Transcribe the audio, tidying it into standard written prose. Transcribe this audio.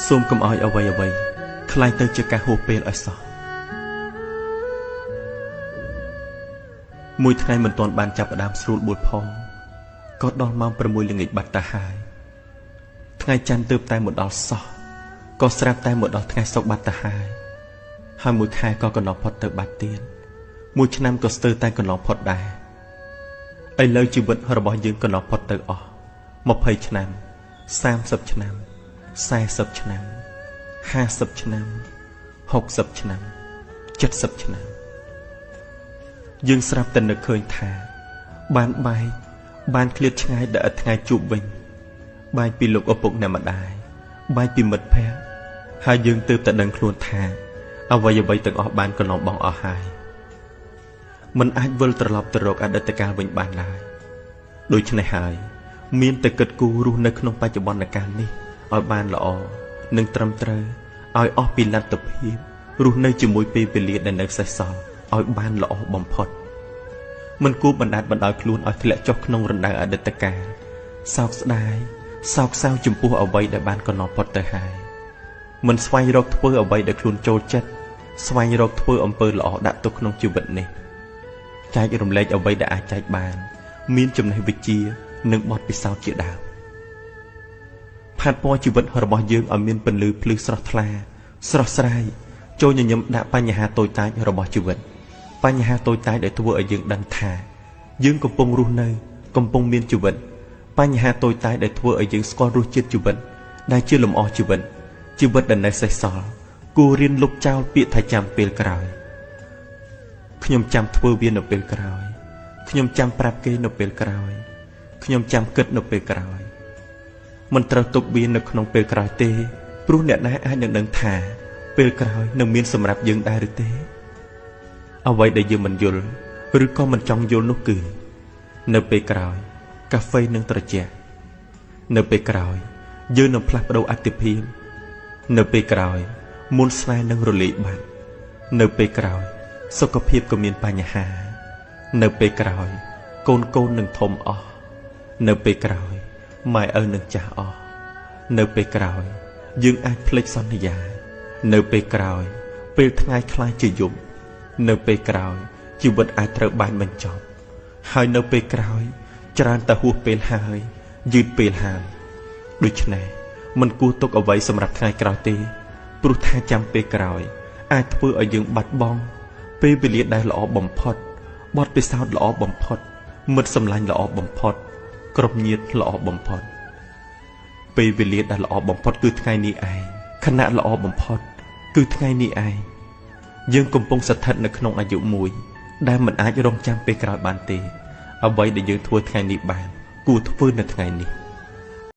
សូមកុំឲ្យអ្វីខ្លាយទៅជាការហួសពេលឲ្យសោះមួយថ្ងៃមិនទាន់បានចាប់ផ្ដើមស្រួលបួលផងក៏ដល់ម៉ោង 6 ល្ងាចបាត់ទៅហើយថ្ងៃច័ន្ទទើបតែមកដល់សោះក៏ស្រាប់តែមកដល់ថ្ងៃសុក្របាត់ទៅហើយមួយខែក៏កន្លងផុតទៅបាត់ទៀតមួយឆ្នាំក៏ស្ទើរតែកន្លងផុតដែរឥឡូវជីវិតរបស់យើងកន្លងផុតទៅអស់20ឆ្នាំ30ឆ្នាំ40ឆ្នាំ50ឆ្នាំ60ឆ្នាំ70ឆ្នាំយើងស្រាប់តែនឹកឃើញថាបានបែកបានឃ្លាតឆ្ងាយដល់ឥតថ្ងៃជួបវិញបែកពីលោកឪពុកអ្នកម្ដាយបែកពីមិត្តភ័ក្តិហើយយើងទើបតែដឹងខ្លួនថាអ្វីទាំងអស់បានកន្លងបងអស់ហើយមិនអាចវិលត្រឡប់ទៅរកអតីតកាលវិញបានឡើយដូច្នេះហើយមានតែគិតគូររស់នៅក្នុងបច្ចុប្បន្នកាលនេះឲ្យបានល្អនិងត្រឹមត្រូវឲ្យអស់ពីលទ្ធភាពរស់នៅជាមួយពេលវេលាដែលនៅសេសសល់ឲ្យបានល្អបំផុតមិនគួរបណ្ដាលបណ្ដោយខ្លួនឲ្យធ្លាក់ចុះក្នុងរណ្ដៅអតីតកាលសោកស្ដាយសោកសៅចំពោះអ្វីដែលបានកន្លងផុតទៅហើយមិនស្វែងរកធ្វើអ្វីដែលខ្លួនចូលចិត្តស្វែងរកធ្វើអំពើល្អដាក់ទុកក្នុងជីវិតនេះចែករំលែកអ្វីដែលអាចចែកបានមានចំណេះវិជ្ជានិងបទពិសោធន៍ជាដើមផាត់ពណ៌ជីវិតរបស់យើងឲ្យមានពន្លឺភ្លឺស្រស់ថ្លាស្រស់ស្រាយចូលញញឹមដាក់បញ្ហាតូចតាចរបស់ជីវិតបញ្ហាតូចតាចដែលធ្វើឲ្យយើងដឹងថាយើងកំពុងរស់នៅកំពុងមានជីវិតបញ្ហាតូចតាចដែលធ្វើឲ្យយើងស្គាល់រសជាតិជីវិតដែលជាលំអជីវិតដែលនៅសេសសល់គួររៀនលុបចោលពាក្យថាចាំពេលក្រោយខ្ញុំចាំធ្វើវានៅពេលក្រោយខ្ញុំចាំប្រាប់គេនៅពេលក្រោយខ្ញុំចាំគិតនៅពេលក្រោយមិនត្រូវទុកវានៅក្នុងពេលក្រោយទេព្រោះអ្នកណាអាចនឹងដឹងថាពេលក្រោយនឹងមានសម្រាប់យើងដែរឬទេអ្វីដែលយើងមិនយល់ឬក៏មិនចង់យល់នោះគឺនៅពេលក្រោយកាហ្វេនឹងត្រជាក់នៅពេលក្រោយយើងនឹងផ្លាស់ប្ដូរអត្ថិភាពនៅពេលក្រោយមុនស្នេហ៍នឹងរលាយបាត់នៅពេលក្រោយសុខភាពក៏មានបញ្ហានៅពេលក្រោយកូននឹងធំអស់នៅពេលក្រោយម៉ែឪនឹងចាស់អស់នៅពេលក្រោយយើងអាចភ្លេចសន្យានៅពេលក្រោយពេលថ្ងៃខ្លាចជាយប់នៅពេលក្រោយជីវិតអាចត្រូវបានបញ្ចប់ហើយនៅពេលក្រោយច្រើនតែហួសពេលហើយយឺតពេលហើយដូច្នេះមិនគួរទុកអ្វីសម្រាប់ថ្ងៃក្រោយទេព្រោះថាចាំពេលក្រោយអាចធ្វើឲ្យយើងបាត់បង់ពេលវេលាដែលល្អបំផុតបទពិសោធន៍ល្អបំផុតមិត្តសម្លាញ់ល្អបំផុតក្រុមញាតិល្អបំផុតពេលវេលាដែលល្អបំផុតគឺថ្ងៃនេះឯងខណៈល្អបំផុតគឺថ្ងៃនេះឯងយើងកំពុងស្ថិតនៅក្នុងអាយុមួយដែលមិនអាចរងចាំពេលក្រោយបានទេអ្វីដែលយើងធ្វើថ្ងៃនេះបានគួរធ្វើនៅថ្ងៃនេះ